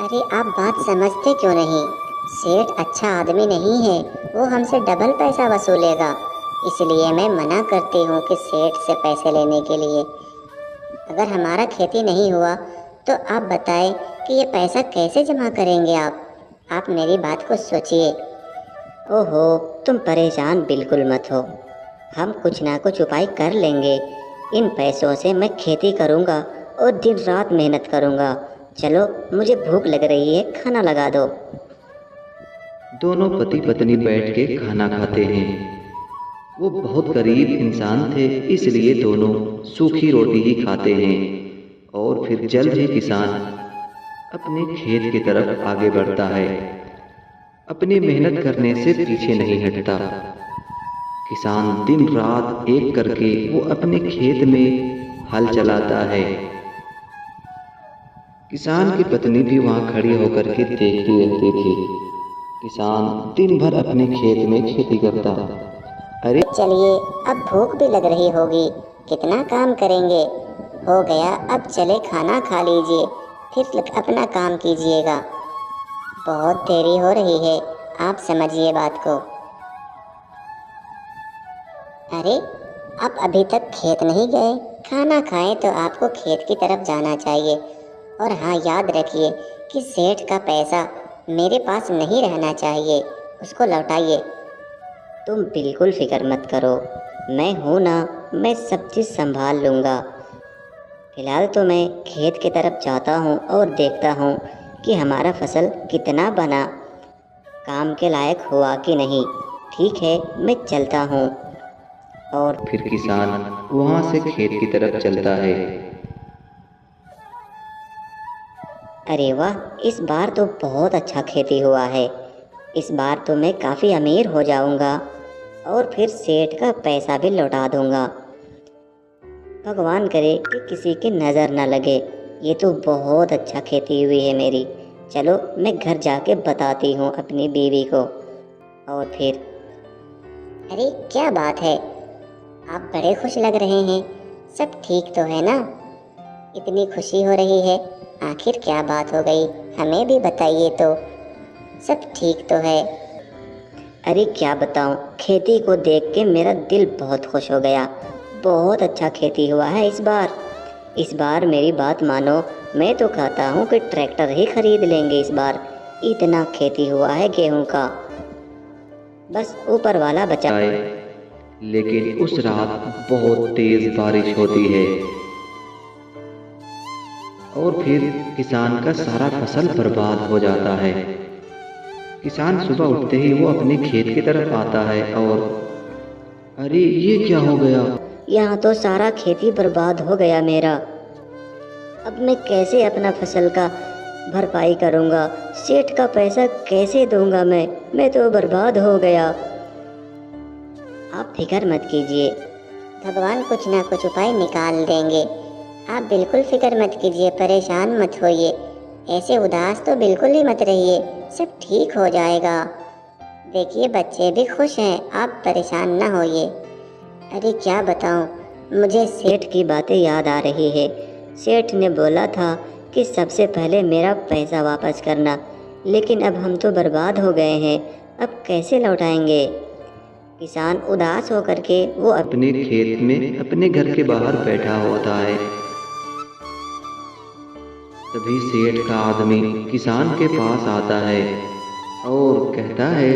अरे आप बात समझते क्यों नहीं? सेठ अच्छा आदमी नहीं है, वो हमसे डबल पैसा वसूलेगा। इसलिए मैं मना करती हूँ कि सेठ से पैसे लेने के लिए। अगर हमारा खेती नहीं हुआ तो आप बताएं कि ये पैसा कैसे जमा करेंगे आप मेरी बात को सोचिए। ओहो, तुम परेशान बिल्कुल मत हो, हम कुछ ना कुछ उपाय कर लेंगे। इन पैसों से मैं खेती करूँगा और दिन रात मेहनत करूँगा। चलो, मुझे भूख लग रही है, खाना लगा दो। दोनों पति पत्नी बैठ के खाना खाते हैं। वो बहुत गरीब इंसान थे, इसलिए दोनों सूखी रोटी ही खाते हैं। और फिर जल्द ही किसान अपने खेत की तरफ आगे बढ़ता है। अपनी मेहनत करने से पीछे नहीं हटता। किसान दिन रात एक करके वो अपने खेत में हल चलाता है। किसान की पत्नी भी वहां खड़ी होकर के देखती रहती थी। किसान दिन भर अपने खेत में खेती करता। अरे चलिए, अब भूख भी लग रही होगी, कितना काम करेंगे। हो गया, अब चले खाना खा लीजिए, फिर अपना काम कीजिएगा। बहुत देरी हो रही है, आप समझिए बात को। अरे, आप अभी तक खेत नहीं गए? खाना खाएं तो आपको खेत की तरफ जाना चाहिए। और हाँ, याद रखिए कि सेठ का पैसा मेरे पास नहीं रहना चाहिए, उसको लौटाइए। तुम बिल्कुल फिक्र मत करो, मैं हूँ ना, मैं सब चीज़ संभाल लूँगा। फिलहाल तो मैं खेत की तरफ जाता हूँ और देखता हूँ कि हमारा फसल कितना बना, काम के लायक हुआ कि नहीं। ठीक है, मैं चलता हूँ। और फिर किसान वहां से खेत की तरफ चलता है। अरे वाह, इस बार तो बहुत अच्छा खेती हुआ है। इस बार तो मैं काफ़ी अमीर हो जाऊंगा और फिर सेठ का पैसा भी लौटा दूंगा। भगवान करे कि किसी की नज़र न लगे। ये तो बहुत अच्छा खेती हुई है मेरी। चलो, मैं घर जाके बताती हूँ अपनी बीवी को। और फिर अरे क्या बात है, आप बड़े खुश लग रहे हैं। सब ठीक तो है ना? इतनी खुशी हो रही है, आखिर क्या बात हो गई, हमें भी बताइए तो। सब ठीक तो है। अरे क्या बताऊं, खेती को देख के मेरा दिल बहुत खुश हो गया। बहुत अच्छा खेती हुआ है इस बार। इस बार मेरी बात मानो, मैं तो कहता हूँ कि ट्रैक्टर ही खरीद लेंगे इस बार। इतना खेती हुआ है गेहूं का, बस ऊपर वाला बचा। लेकिन उस रात बहुत तेज बारिश होती है और फिर किसान का सारा फसल बर्बाद हो जाता है। किसान सुबह उठते ही वो अपने खेत की तरफ आता है और अरे ये क्या हो गया? यहाँ तो सारा खेती बर्बाद हो गया मेरा। अब मैं कैसे अपना फसल का भरपाई करूँगा? सेठ का पैसा कैसे दूंगा मैं तो बर्बाद हो गया। आप फिक्र मत कीजिए, भगवान कुछ ना कुछ उपाय निकाल देंगे। आप बिल्कुल फिक्र मत कीजिए, परेशान मत होइए, ऐसे उदास तो बिल्कुल ही मत रहिए, सब ठीक हो जाएगा। देखिए, बच्चे भी खुश हैं, आप परेशान ना होइए। अरे क्या बताऊं, मुझे सेठ की बातें याद आ रही है। सेठ ने बोला था कि सबसे पहले मेरा पैसा वापस करना, लेकिन अब हम तो बर्बाद हो गए हैं, अब कैसे लौटाएंगे? किसान उदास होकर के वो अपने खेत में अपने घर के बाहर बैठा होता है। तभी सेठ का आदमी किसान के पास आता है और कहता है,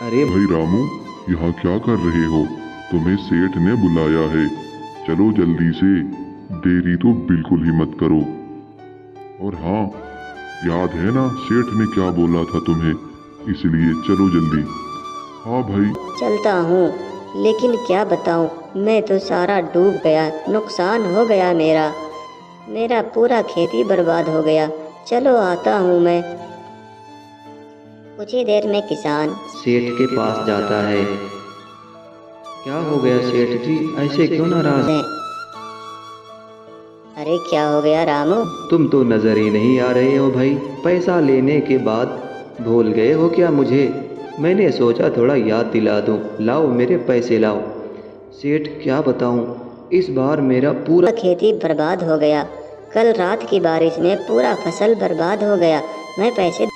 अरे भाई रामू, यहाँ क्या कर रहे हो? तुम्हें सेठ ने बुलाया है, चलो जल्दी से, देरी तो बिल्कुल ही मत करो। और हाँ, याद है ना सेठ ने क्या बोला था तुम्हें, इसलिए चलो जल्दी। हाँ भाई, चलता हूँ, लेकिन क्या बताऊँ, मैं तो सारा डूब गया, नुकसान हो गया मेरा पूरा खेती बर्बाद हो गया। चलो आता हूँ मैं। कुछ ही देर में किसान सेठ के पास जाता है। क्या हो गया सेठ जी, ऐसे क्यों नाराज हैं? अरे क्या हो गया रामू? तुम तो नजर ही नहीं आ रहे हो भाई, पैसा लेने के बाद भूल गए हो क्या मुझे? मैंने सोचा थोड़ा याद दिला दूं, लाओ मेरे पैसे लाओ। सेठ क्या बताऊं, इस बार मेरा पूरा खेती बर्बाद हो गया। कल रात की बारिश में पूरा फसल बर्बाद हो गया। मैं पैसे